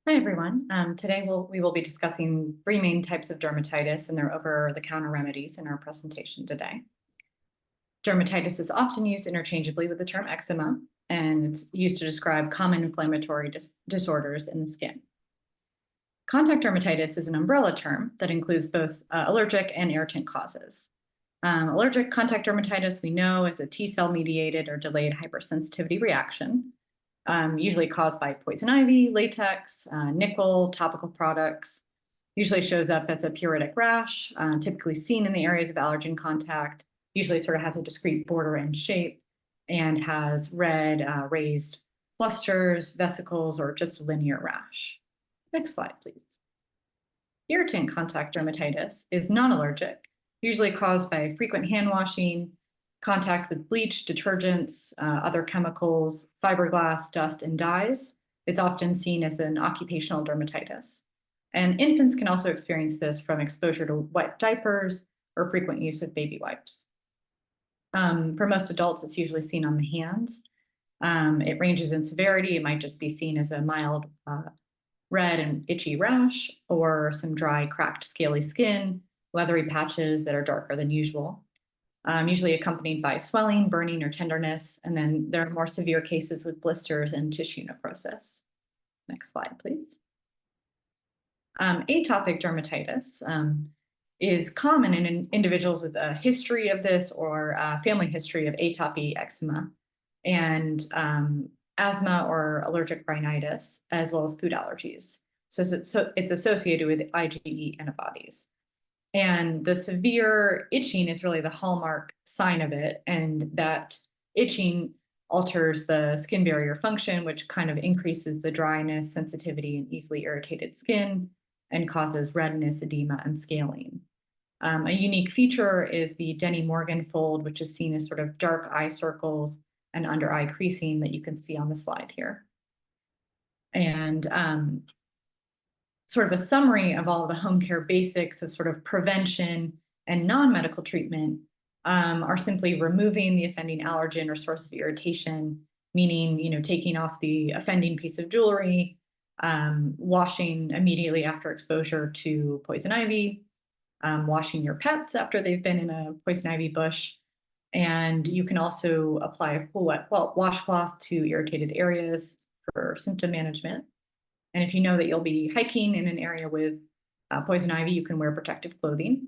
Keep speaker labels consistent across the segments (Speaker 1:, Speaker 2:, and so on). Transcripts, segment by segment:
Speaker 1: Hi, everyone. Today we will be discussing three main types of dermatitis and their over-the-counter remedies in our presentation today. Dermatitis is often used interchangeably with the term eczema, and it's used to describe common inflammatory disorders in the skin. Contact dermatitis is an umbrella term that includes both allergic and irritant causes. Allergic contact dermatitis we know is a T cell mediated or delayed hypersensitivity reaction, usually caused by poison ivy, latex, nickel, topical products. Usually shows up as a pruritic rash, typically seen in the areas of allergen contact. Usually sort of has a discrete border and shape and has red, raised blisters, vesicles, or just a linear rash. Next slide, please. Irritant contact dermatitis is non-allergic, usually caused by frequent hand washing, contact with bleach, detergents, other chemicals, fiberglass, dust, and dyes. It's often seen as an occupational dermatitis. And infants can also experience this from exposure to wet diapers or frequent use of baby wipes. For most adults, it's usually seen on the hands. It ranges in severity. It might just be seen as a mild red and itchy rash, or some dry, cracked, scaly skin, leathery patches that are darker than usual, usually accompanied by swelling, burning, or tenderness. And then there are more severe cases with blisters and tissue necrosis. Next slide, please. Atopic dermatitis is common in individuals with a history of this or a family history of atopy, eczema, and asthma or allergic rhinitis, as well as food allergies. So it's associated with IgE antibodies. And the severe itching is really the hallmark sign of it. And that itching alters the skin barrier function, which kind of increases the dryness, sensitivity, and easily irritated skin and causes redness, edema, and scaling. A unique feature is the Denny-Morgan fold, which is seen as sort of dark eye circles and under eye creasing that you can see on the slide here. And sort of a summary of all the home care basics of sort of prevention and non-medical treatment are simply removing the offending allergen or source of irritation, meaning, taking off the offending piece of jewelry, washing immediately after exposure to poison ivy, washing your pets after they've been in a poison ivy bush. And you can also apply a cool wet washcloth to irritated areas for symptom management. And if you know that you'll be hiking in an area with poison ivy, you can wear protective clothing.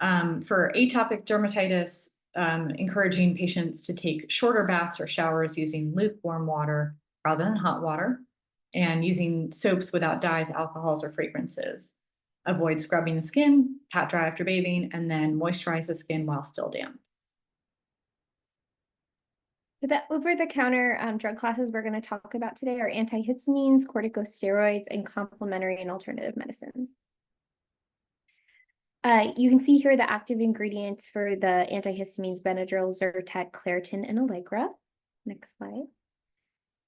Speaker 1: For atopic dermatitis, encouraging patients to take shorter baths or showers using lukewarm water rather than hot water, and using soaps without dyes, alcohols, or fragrances. Avoid scrubbing the skin, pat dry after bathing, and then moisturize the skin while still damp.
Speaker 2: So the over-the-counter drug classes we're going to talk about today are antihistamines, corticosteroids, and complementary and alternative medicines. You can see here the active ingredients for the antihistamines: Benadryl, Zyrtec, Claritin, and Allegra. Next slide.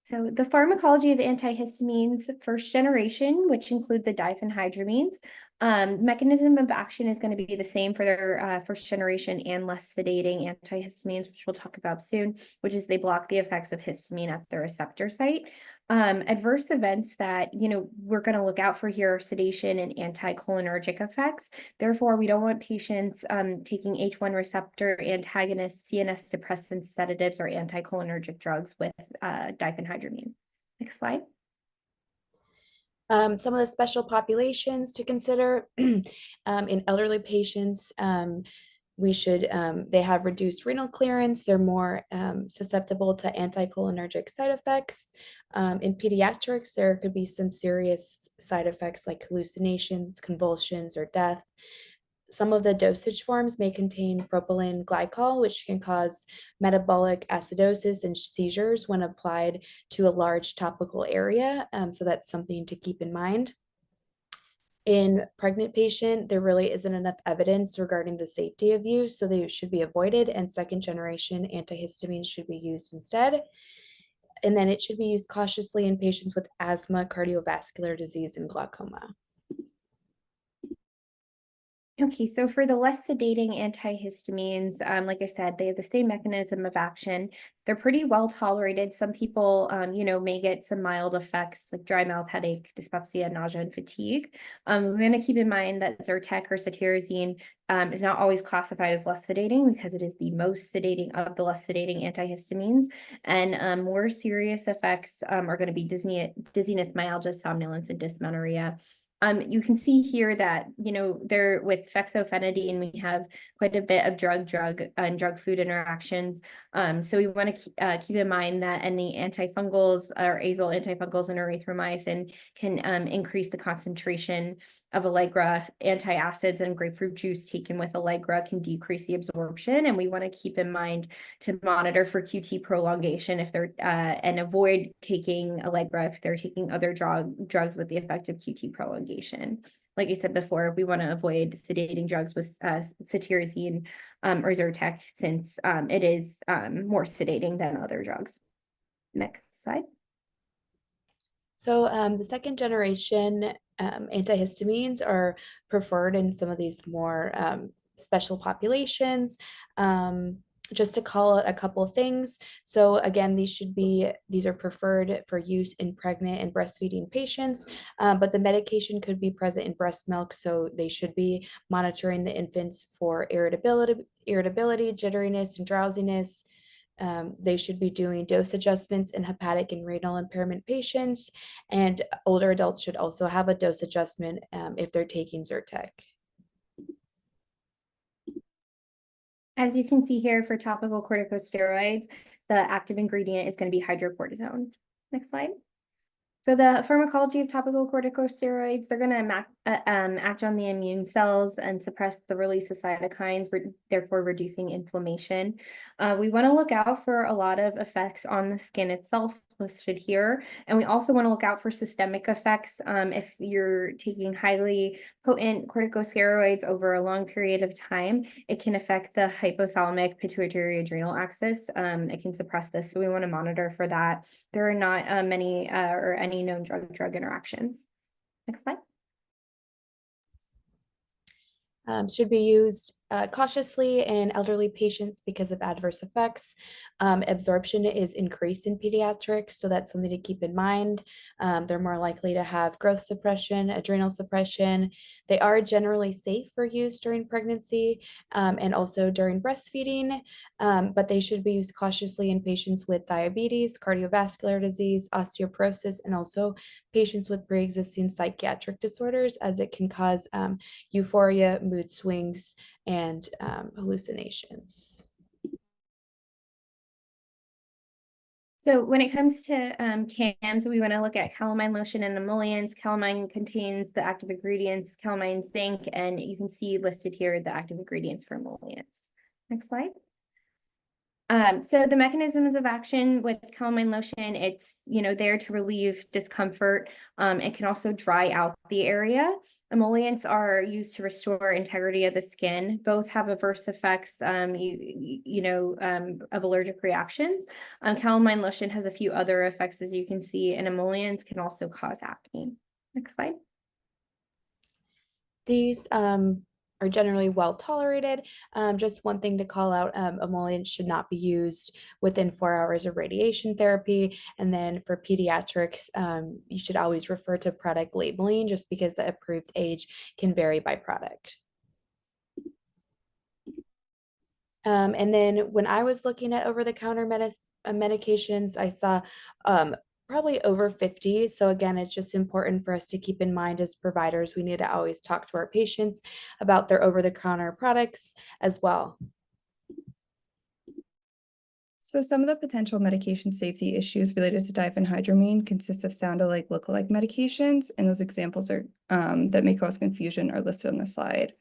Speaker 2: So the pharmacology of antihistamines, first generation, which include the diphenhydramines. Mechanism of action is going to be the same for their first generation and less sedating antihistamines, which we'll talk about soon, which is they block the effects of histamine at the receptor site. Adverse events that, we're going to look out for here are sedation and anticholinergic effects. Therefore, we don't want patients taking H1 receptor antagonists, CNS depressants, sedatives, or anticholinergic drugs with diphenhydramine. Next slide.
Speaker 3: Some of the special populations to consider in elderly patients, they have reduced renal clearance. They're more susceptible to anticholinergic side effects. In pediatrics, there could be some serious side effects like hallucinations, convulsions, or death. Some of the dosage forms may contain propylene glycol, which can cause metabolic acidosis and seizures when applied to a large topical area. So that's something to keep in mind. In pregnant patient, there really isn't enough evidence regarding the safety of use, so they should be avoided, and second generation antihistamines should be used instead. And then it should be used cautiously in patients with asthma, cardiovascular disease, and glaucoma.
Speaker 2: Okay, so for the less sedating antihistamines, like I said, they have the same mechanism of action. They're pretty well tolerated. Some people, may get some mild effects like dry mouth, headache, dyspepsia, nausea, and fatigue. We're going to keep in mind that Zyrtec or cetirizine is not always classified as less sedating because it is the most sedating of the less sedating antihistamines. And more serious effects are going to be dizziness, myalgia, somnolence, and dysmenorrhea. You can see here that, there with fexofenadine, we have quite a bit of drug and drug food interactions. So we want to keep in mind that any antifungals or azole antifungals and erythromycin can increase the concentration of Allegra. Antacids and grapefruit juice taken with Allegra can decrease the absorption. And we want to keep in mind to monitor for QT prolongation if they're and avoid taking Allegra if they're taking other drugs with the effect of QT prolongation. Like I said before, we want to avoid sedating drugs with cetirizine or Zyrtec since it is more sedating than other drugs. Next slide.
Speaker 3: So the second generation antihistamines are preferred in some of these more special populations. Just to call out a couple of things. So again, these are preferred for use in pregnant and breastfeeding patients, but the medication could be present in breast milk, so they should be monitoring the infants for irritability, jitteriness, and drowsiness. They should be doing dose adjustments in hepatic and renal impairment patients, and older adults should also have a dose adjustment if they're taking Zyrtec.
Speaker 2: As you can see here for topical corticosteroids, the active ingredient is going to be hydrocortisone. Next slide. So the pharmacology of topical corticosteroids, they're going to act on the immune cells and suppress the release of cytokines, therefore reducing inflammation. We want to look out for a lot of effects on the skin itself listed here. And we also want to look out for systemic effects. If you're taking highly potent corticosteroids over a long period of time, it can affect the hypothalamic pituitary adrenal axis. It can suppress this. So we want to monitor for that. There are not many or any known drug-drug interactions. Next slide.
Speaker 3: Should be used cautiously in elderly patients because of adverse effects. Absorption is increased in pediatrics, so that's something to keep in mind. They're more likely to have growth suppression, adrenal suppression. They are generally safe for use during pregnancy and also during breastfeeding, but they should be used cautiously in patients with diabetes, cardiovascular disease, osteoporosis, and also patients with pre-existing psychiatric disorders, as it can cause euphoria, mood swings, and hallucinations.
Speaker 2: So when it comes to CAMs, we want to look at calamine lotion and emollients. Calamine contains the active ingredients, calamine zinc, and you can see listed here the active ingredients for emollients. Next slide. So the mechanisms of action with calamine lotion, it's there to relieve discomfort. It can also dry out the area. Emollients are used to restore integrity of the skin. Both have adverse effects, of allergic reactions. Calamine lotion has a few other effects, as you can see, and emollients can also cause acne. Next slide.
Speaker 3: These are generally well tolerated. Just one thing to call out, emollients should not be used within 4 hours of radiation therapy. And then for pediatrics, you should always refer to product labeling, just because the approved age can vary by product. And then when I was looking at over-the-counter medications, I saw probably over 50. So again, it's just important for us to keep in mind as providers, we need to always talk to our patients about their over-the-counter products as well.
Speaker 4: So some of the potential medication safety issues related to diphenhydramine consist of sound-alike, look-alike medications, and those examples are that may cause confusion are listed on the slide.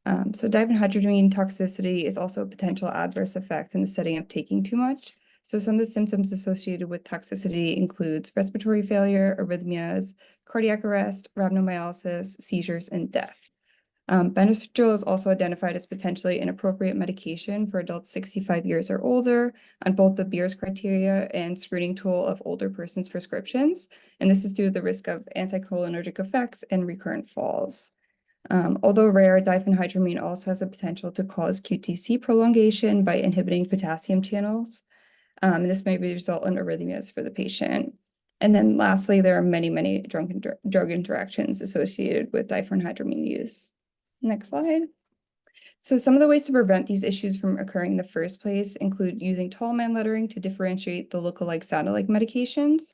Speaker 4: So diphenhydramine toxicity is also a potential adverse effect in the setting of taking too much. So some of the symptoms associated with toxicity includes respiratory failure, arrhythmias, cardiac arrest, rhabdomyolysis, seizures, and death. Benadryl is also identified as potentially inappropriate medication for adults 65 years or older on both the Beers criteria and screening tool of older persons' prescriptions. And this is due to the risk of anticholinergic effects and recurrent falls. Although rare, diphenhydramine also has a potential to cause QTC prolongation by inhibiting potassium channels. And this may result in arrhythmias for the patient. And then lastly, there are many drug interactions associated with diphenhydramine use. Next slide. So some of the ways to prevent these issues from occurring in the first place include using tall man lettering to differentiate the look-alike, sound-alike medications,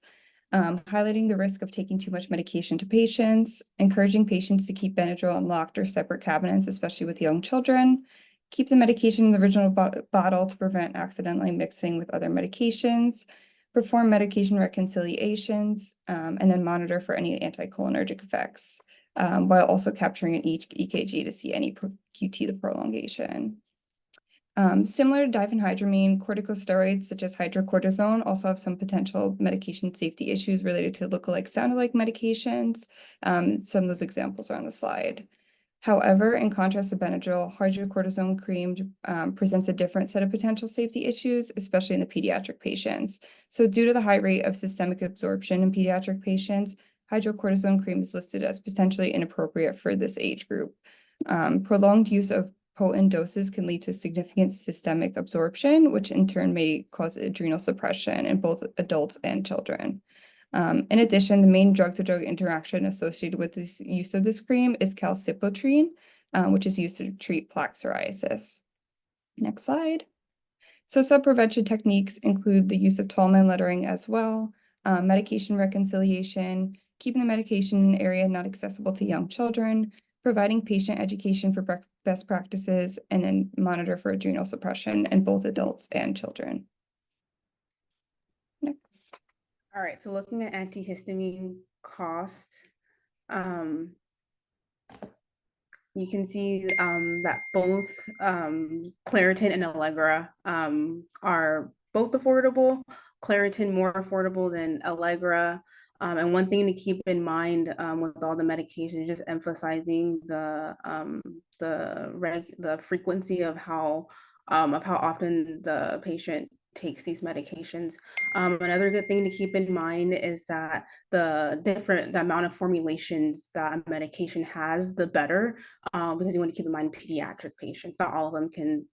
Speaker 4: highlighting the risk of taking too much medication to patients, encouraging patients to keep Benadryl in locked or separate cabinets, especially with young children, keep the medication in the original bottle to prevent accidentally mixing with other medications, perform medication reconciliations, and then monitor for any anticholinergic effects, while also capturing an EKG to see any QT the prolongation. Similar to diphenhydramine, corticosteroids such as hydrocortisone also have some potential medication safety issues related to look-alike, sound-alike medications. Some of those examples are on the slide. However, in contrast to Benadryl, hydrocortisone cream presents a different set of potential safety issues, especially in the pediatric patients. So due to the high rate of systemic absorption in pediatric patients, hydrocortisone cream is listed as potentially inappropriate for this age group. Prolonged use of potent doses can lead to significant systemic absorption, which in turn may cause adrenal suppression in both adults and children. In addition, the main drug-to-drug interaction associated with this use of this cream is calcipotriene, which is used to treat plaque psoriasis. Next slide. So some prevention techniques include the use of tall man lettering as well, medication reconciliation, keeping the medication in an area not accessible to young children, providing patient education for best practices, and then monitor for adrenal suppression in both adults and children. Next.
Speaker 5: All right, so looking at antihistamine costs, you can see that both Claritin and Allegra are both affordable. Claritin more affordable than Allegra. And one thing to keep in mind with all the medications, just emphasizing the frequency of how often the patient takes these medications. Another good thing to keep in mind is that the amount of formulations that a medication has, the better, because you want to keep in mind pediatric patients. Not all of them can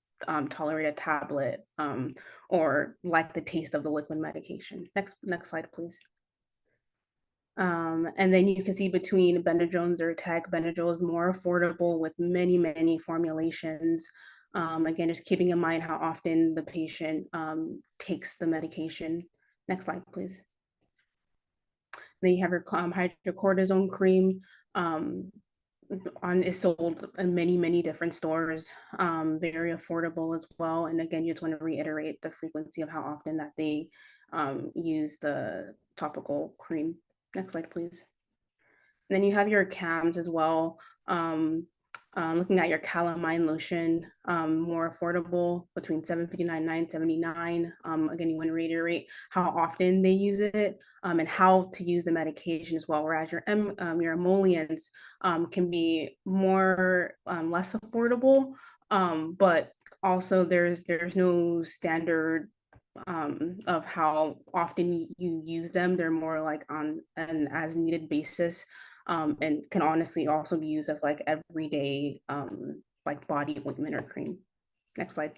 Speaker 5: tolerate a tablet or like the taste of the liquid medication. Next slide, please. And then you can see between Benadryl and Zyrtec, Benadryl is more affordable with many formulations. Again, just keeping in mind how often the patient takes the medication. Next slide, please. Then you have your hydrocortisone cream is sold in many different stores, very affordable as well. And again, you just want to reiterate the frequency of how often that they use the topical cream. Next slide, please. And then you have your CAMs as well. Looking at your calamine lotion, more affordable, between $7.59 $9.79. Again, you want to reiterate how often they use it and how to use the medication as well. Whereas your emollients can be less affordable, but also there's no standard of how often you use them. They're more like on an as needed basis, and can honestly also be used as like everyday like body ointment or cream. Next slide.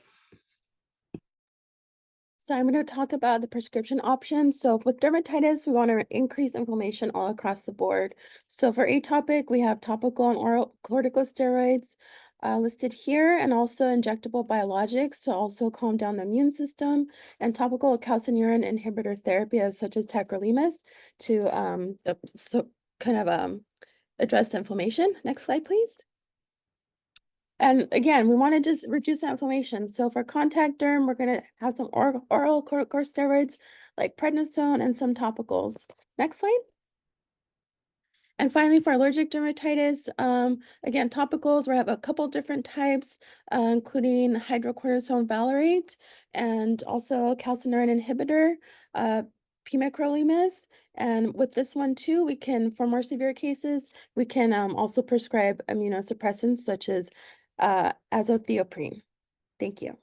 Speaker 6: So I'm going to talk about the prescription options. So with dermatitis, we want to increase inflammation all across the board. So for atopic, we have topical and oral corticosteroids listed here, and also injectable biologics to also calm down the immune system, and topical calcineurin inhibitor therapy such as tacrolimus to address the inflammation. Next slide, please. And again, we want to just reduce the inflammation. So for contact derm, we're going to have some oral corticosteroids like prednisone and some topicals. Next slide. And finally, for allergic dermatitis, again, topicals, we have a couple different types, including hydrocortisone valerate and also calcineurin inhibitor, pimecrolimus. And with this one too, we can, for more severe cases, we can also prescribe immunosuppressants such as azathioprine. Thank you.